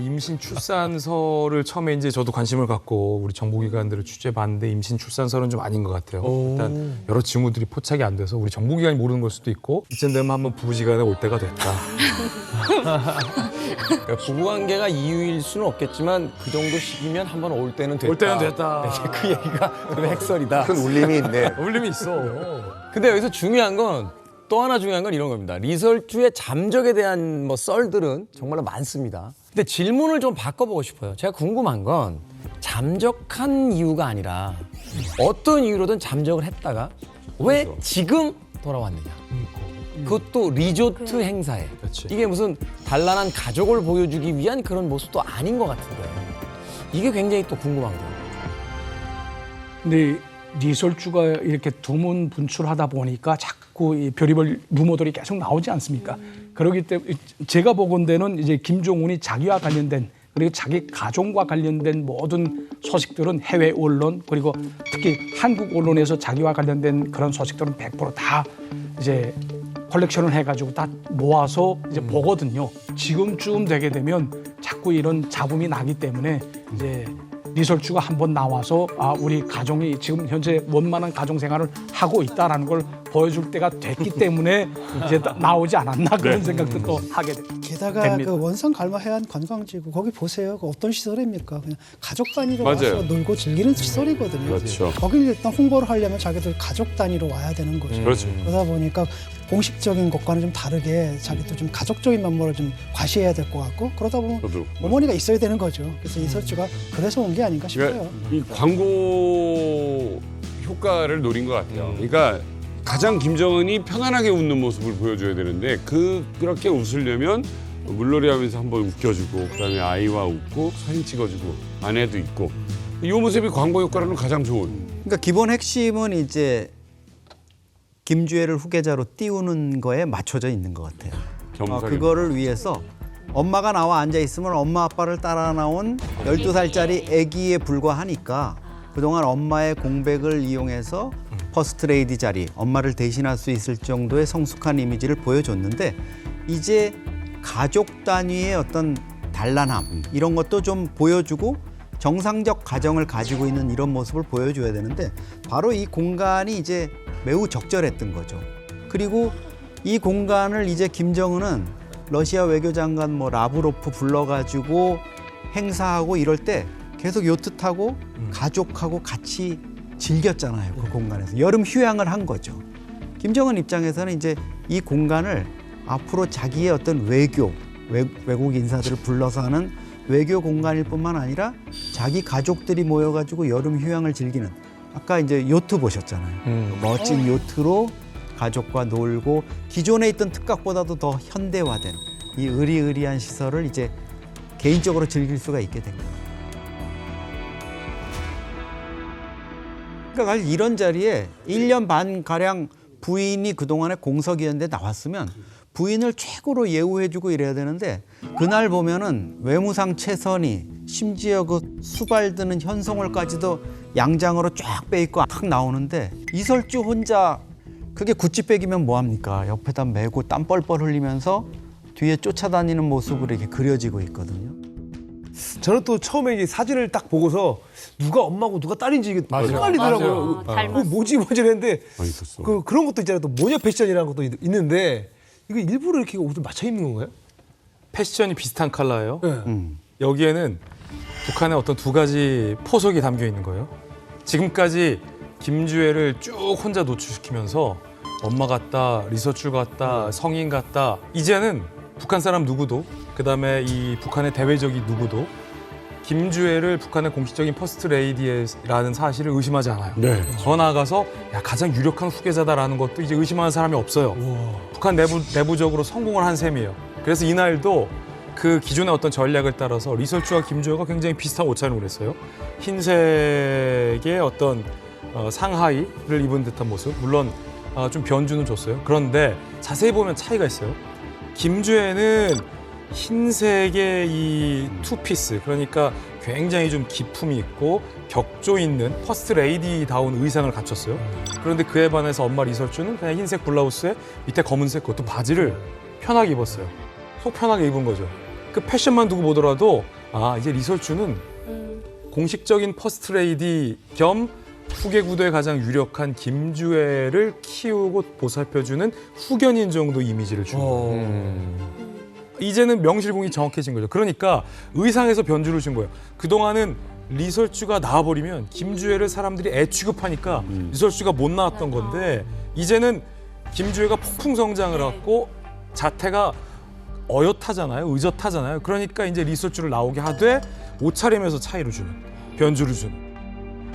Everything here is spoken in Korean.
임신 출산설을 처음에 이제 저도 관심을 갖고 우리 정보기관들을 취재봤는데 임신 출산설은 좀 아닌 것 같아요. 일단 여러 징후들이 포착이 안 돼서 우리 정보기관이 모르는 걸 수도 있고 이쯤 되면 한번 부부지간에 올 때가 됐다. 그러니까 부부관계가 이유일 수는 없겠지만 그 정도 시기면 한번 올 때는 됐다. 올 때는 됐다. 네, 그 얘기가 그 핵설이다. 큰 울림이 있네. 울림이 있어. 근데 여기서 중요한 건 또 하나 중요한 건 이런 겁니다. 리설주의 잠적에 대한 뭐 썰들은 정말로 많습니다. 근데 질문을 좀 바꿔보고 싶어요. 제가 궁금한 건 잠적한 이유가 아니라 어떤 이유로든 잠적을 했다가 왜 지금 돌아왔느냐. 그것도 리조트 행사에. 그렇지. 이게 무슨 단란한 가족을 보여주기 위한 그런 모습도 아닌 것 같은데 이게 굉장히 또 궁금한 거예요. 근데 리설주가 이렇게 두문 분출하다 보니까 자꾸 이 별의별 루머들이 계속 나오지 않습니까? 그렇기 때문에 제가 보건대는 이제 김종훈이 자기와 관련된 그리고 자기 가족과 관련된 모든 소식들은 해외 언론 그리고 특히 한국 언론에서 자기와 관련된 그런 소식들은 100%다 이제 컬렉션을 해가지고 다 모아서 이제 보거든요. 지금쯤 되게 되면 자꾸 이런 잡음이 나기 때문에 이제 리설주가 한번 나와서 우리 가정이 지금 현재 원만한 가정 생활을 하고 있다라는 걸 보여줄 때가 됐기 때문에 이제 나오지 않았나 그런 생각도 또 하게 됩니다. 게다가 그 원산 갈마 해안 관광지구 거기 보세요. 그 어떤 시설입니까? 그냥 가족 단위로 맞아요. 와서 놀고 즐기는 시설이거든요. 그렇죠. 거기를 일단 홍보를 하려면 자기들 가족 단위로 와야 되는 거죠. 그렇죠. 그러다 보니까 공식적인 것과는 좀 다르게 자기도 좀 가족적인 면모를 좀 과시해야 될 것 같고 그러다 보면 저도. 어머니가 있어야 되는 거죠. 그래서 이설주가 그래서 온 게 아닌가 싶어요. 그러니까 이 광고 효과를 노린 것 같아요. 그러니까 가장 김정은이 편안하게 웃는 모습을 보여줘야 되는데 그렇게 웃으려면 물놀이하면서 한번 웃겨주고 그다음에 아이와 웃고 사진 찍어주고 아내도 있고 이 모습이 광고 효과로는 가장 좋은. 그러니까 기본 핵심은 이제 김주애를 후계자로 띄우는 거에 맞춰져 있는 것 같아요. 겸사겸사. 그거를 위해서 엄마가 나와 앉아 있으면 엄마 아빠를 따라 나온 12살짜리 아기에 불과하니까 그동안 엄마의 공백을 이용해서 퍼스트 레이디 자리, 엄마를 대신할 수 있을 정도의 성숙한 이미지를 보여줬는데 이제 가족 단위의 어떤 단란함 이런 것도 좀 보여주고 정상적 가정을 가지고 있는 이런 모습을 보여줘야 되는데 바로 이 공간이 이제 매우 적절했던 거죠. 그리고 이 공간을 이제 김정은은 러시아 외교장관 뭐 라브로프 불러가지고 행사하고 이럴 때 계속 요트 타고 가족하고 같이 즐겼잖아요. 그 공간에서 여름 휴양을 한 거죠. 김정은 입장에서는 이제 이 공간을 앞으로 자기의 어떤 외국 인사들을 불러서 하는 외교 공간일 뿐만 아니라 자기 가족들이 모여가지고 여름 휴양을 즐기는 아까 이제 요트 보셨잖아요. 멋진 요트로 가족과 놀고 기존에 있던 특각보다도 더 현대화된 이 으리으리한 시설을 이제 개인적으로 즐길 수가 있게 된 거예요. 그러니까 사실 이런 자리에 1년 반가량 부인이 그동안에 공석이었는데 나왔으면 부인을 최고로 예우해주고 이래야 되는데 그날 보면은 외무상 최선희 심지어 그 수발드는 현송월까지도 양장으로 쫙 빼입고 탁 나오는데 이설주 혼자 그게 구찌백이면 뭐합니까? 옆에다 메고 땀 뻘뻘 흘리면서 뒤에 쫓아다니는 모습으로 이렇게 그려지고 있거든요. 저는 또 처음에 이 사진을 딱 보고서 누가 엄마고 누가 딸인지 이게 헷갈리더라고요. 뭐지 했는데 아, 있었어. 그런 것도 있잖아요. 또 모녀 패션이라는 것도 있는데 이거 일부러 이렇게 옷을 맞춰 입는 건가요? 패션이 비슷한 컬러예요. 네. 여기에는 북한의 어떤 두 가지 포석이 담겨 있는 거예요. 지금까지 김주애를 쭉 혼자 노출시키면서 엄마 같다, 리서출 같다, 성인 같다. 이제는 북한 사람 누구도 그다음에 이 북한의 대외적인 누구도 김주애를 북한의 공식적인 퍼스트 레이디라는 사실을 의심하지 않아요. 네. 더 나아가서 가장 유력한 후계자다라는 것도 이제 의심하는 사람이 없어요. 북한 내부적으로 성공을 한 셈이에요. 그래서 이날도 그 기존의 어떤 전략을 따라서 리설주와 김주애가 굉장히 비슷한 옷차림을 했어요. 흰색의 어떤 상하이를 입은 듯한 모습. 물론 좀 변주는 줬어요. 그런데 자세히 보면 차이가 있어요. 김주애는 흰색의 이 투피스, 그러니까 굉장히 좀 기품이 있고 격조 있는 퍼스트 레이디다운 의상을 갖췄어요. 그런데 그에 반해서 엄마 리설주는 그냥 흰색 블라우스에 밑에 검은색 그것도 바지를 편하게 입었어요. 속 편하게 입은 거죠. 그 패션만 두고 보더라도 아 이제 리설주는 공식적인 퍼스트레이디 겸 후계 구도에 가장 유력한 김주애를 키우고 보살펴주는 후견인 정도 이미지를 주는 거예요. 이제는 명실공히 정확해진 거죠. 그러니까 의상에서 변주를 준 거예요. 그동안은 리설주가 나와버리면 김주애를 사람들이 애 취급하니까 리설주가 못 나왔던 건데 이제는 김주애가 폭풍 성장을 하고 자태가 어엿하잖아요. 의젓하잖아요. 그러니까 이제 리설주를 나오게 하되 옷차림에서 차이를 주는, 변주를 주는.